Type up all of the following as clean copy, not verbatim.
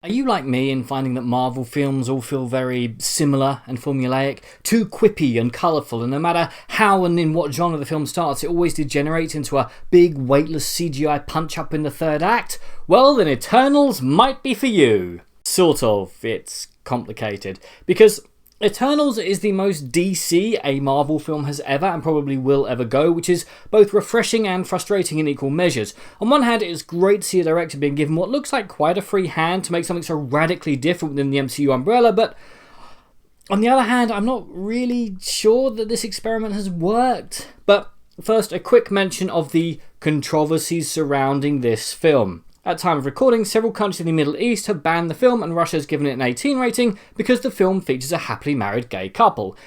Are you like me in finding that Marvel films all feel very similar and formulaic? Too quippy and colourful, and no matter how and in what genre the film starts, it always degenerates into a big, weightless CGI punch-up in the third act? Well, then Eternals might be for you. Sort of. It's complicated. Because Eternals is the most DC a Marvel film has ever and probably will ever go, which is both refreshing and frustrating in equal measures. On one hand, it's great to see a director being given what looks like quite a free hand to make something so radically different within the MCU umbrella, but on the other hand, I'm not really sure that this experiment has worked. But first, a quick mention of the controversies surrounding this film. At time of recording, several countries in the Middle East have banned the film, and Russia has given it an 18 rating because the film features a happily married gay couple.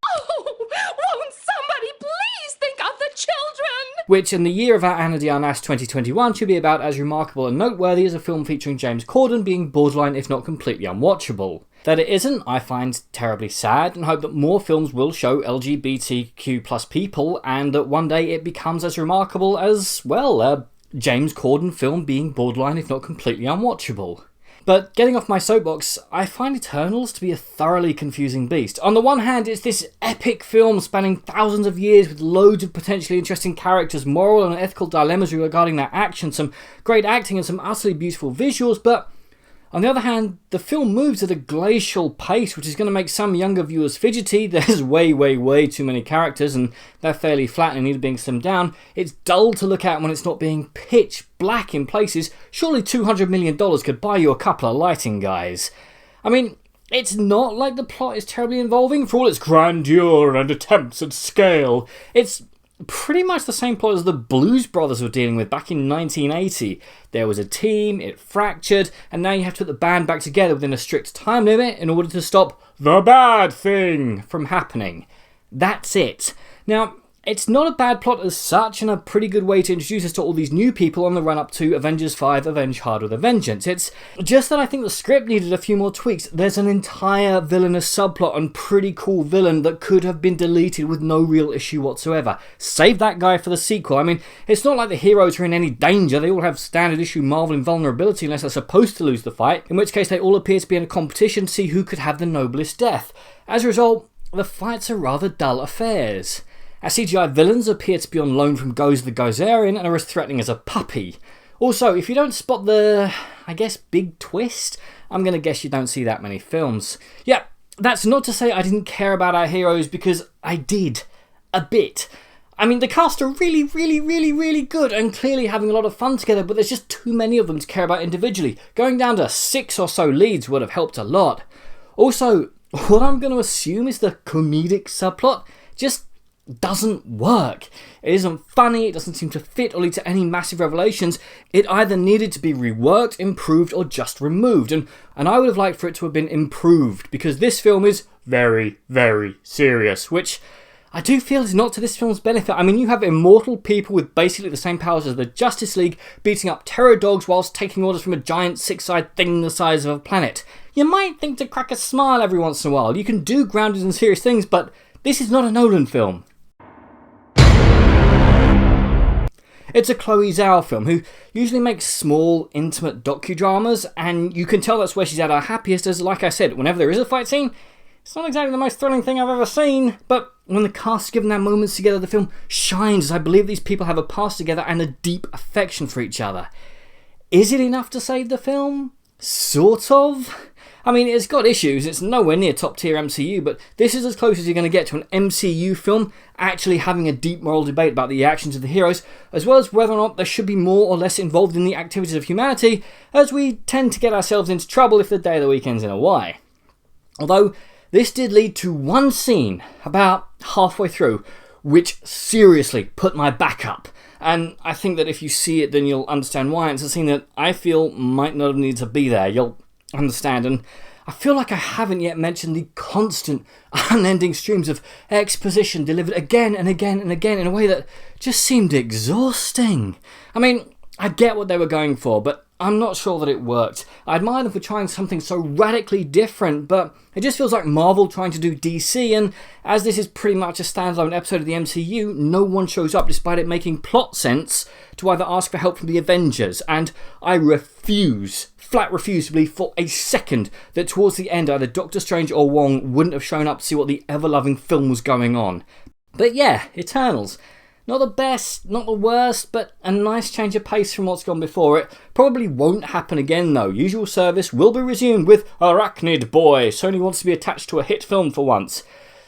Oh, won't somebody please think of the children? Which, in the year of our Ana de Armas 2021, should be about as remarkable and noteworthy as a film featuring James Corden being borderline, if not completely unwatchable. That it isn't, I find terribly sad, and hope that more films will show LGBTQ plus people, and that one day it becomes as remarkable as, well, James Corden film being borderline if not completely unwatchable. But getting off my soapbox, I find Eternals to be a thoroughly confusing beast. On the one hand, it's this epic film spanning thousands of years with loads of potentially interesting characters, moral and ethical dilemmas regarding their action, some great acting and some utterly beautiful visuals, but on the other hand, the film moves at a glacial pace, which is going to make some younger viewers fidgety. There's way too many characters, and they're fairly flat and need being slimmed down. It's dull to look at when it's not being pitch black in places. Surely $200 million could buy you a couple of lighting guys. I mean, it's not like the plot is terribly involving, for all its grandeur and attempts at scale. It's pretty much the same plot as the Blues Brothers were dealing with back in 1980. There was a team, it fractured, and now you have to put the band back together within a strict time limit in order to stop the bad thing from happening. That's it. Now, it's not a bad plot as such, and a pretty good way to introduce us to all these new people on the run-up to Avengers 5 Avenge Hard with a Vengeance. It's just that I think the script needed a few more tweaks. There's an entire villainous subplot and pretty cool villain that could have been deleted with no real issue whatsoever. Save that guy for the sequel. I mean, it's not like the heroes are in any danger. They all have standard issue Marvel invulnerability unless they're supposed to lose the fight, in which case they all appear to be in a competition to see who could have the noblest death. As a result, the fights are rather dull affairs. Our CGI villains appear to be on loan from Gozer the Gozerian and are as threatening as a puppy. Also, if you don't spot the, I guess, big twist, I'm going to guess you don't see that many films. Yeah, that's not to say I didn't care about our heroes, because I did. A bit. I mean, the cast are really good and clearly having a lot of fun together, but there's just too many of them to care about individually. Going down to 6 or so leads would have helped a lot. Also, what I'm going to assume is the comedic subplot just doesn't work. It isn't funny, it doesn't seem to fit or lead to any massive revelations. It either needed to be reworked, improved, or just removed. And I would have liked for it to have been improved, because this film is very serious, which I do feel is not to this film's benefit. I mean, you have immortal people with basically the same powers as the Justice League beating up terror dogs whilst taking orders from a giant six-eyed thing the size of a planet. You might think to crack a smile every once in a while. You can do grounded and serious things, but this is not a Nolan film. It's a Chloe Zhao film, who usually makes small, intimate docudramas, and you can tell that's where she's at her happiest, as, like I said, whenever there is a fight scene, it's not exactly the most thrilling thing I've ever seen, but when the cast is given their moments together, the film shines, as I believe these people have a past together and a deep affection for each other. Is it enough to save the film? Sort of. I mean, it's got issues, it's nowhere near top tier MCU, but this is as close as you're going to get to an MCU film actually having a deep moral debate about the actions of the heroes, as well as whether or not there should be more or less involved in the activities of humanity, as we tend to get ourselves into trouble if the day of the week ends in a Y. Although, this did lead to one scene, about halfway through, which seriously put my back up. And I think that if you see it, then you'll understand why. It's a scene that I feel might not have needed to be there. You'll understand, and I feel like I haven't yet mentioned the constant, unending streams of exposition delivered again and again and again in a way that just seemed exhausting. I mean, I get what they were going for, but I'm not sure that it worked. I admire them for trying something so radically different, but it just feels like Marvel trying to do DC, and as this is pretty much a standalone episode of the MCU, no one shows up despite it making plot sense to either ask for help from the Avengers, and I refuse flat refuse to believe for a second that towards the end either Doctor Strange or Wong wouldn't have shown up to see what the ever-loving film was going on. But yeah, Eternals. Not the best, not the worst, but a nice change of pace from what's gone before. It probably won't happen again though. Usual service will be resumed with Arachnid Boy. Sony wants to be attached to a hit film for once.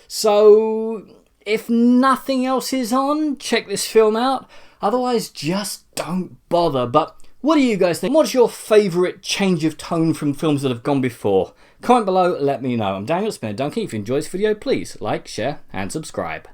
So, if nothing else is on, check this film out. Otherwise, just don't bother. But what do you guys think? What's your favourite change of tone from films that have gone before? Comment below, let me know. I'm Daniel, it's been a Donkey. If you enjoyed this video, please like, share and subscribe.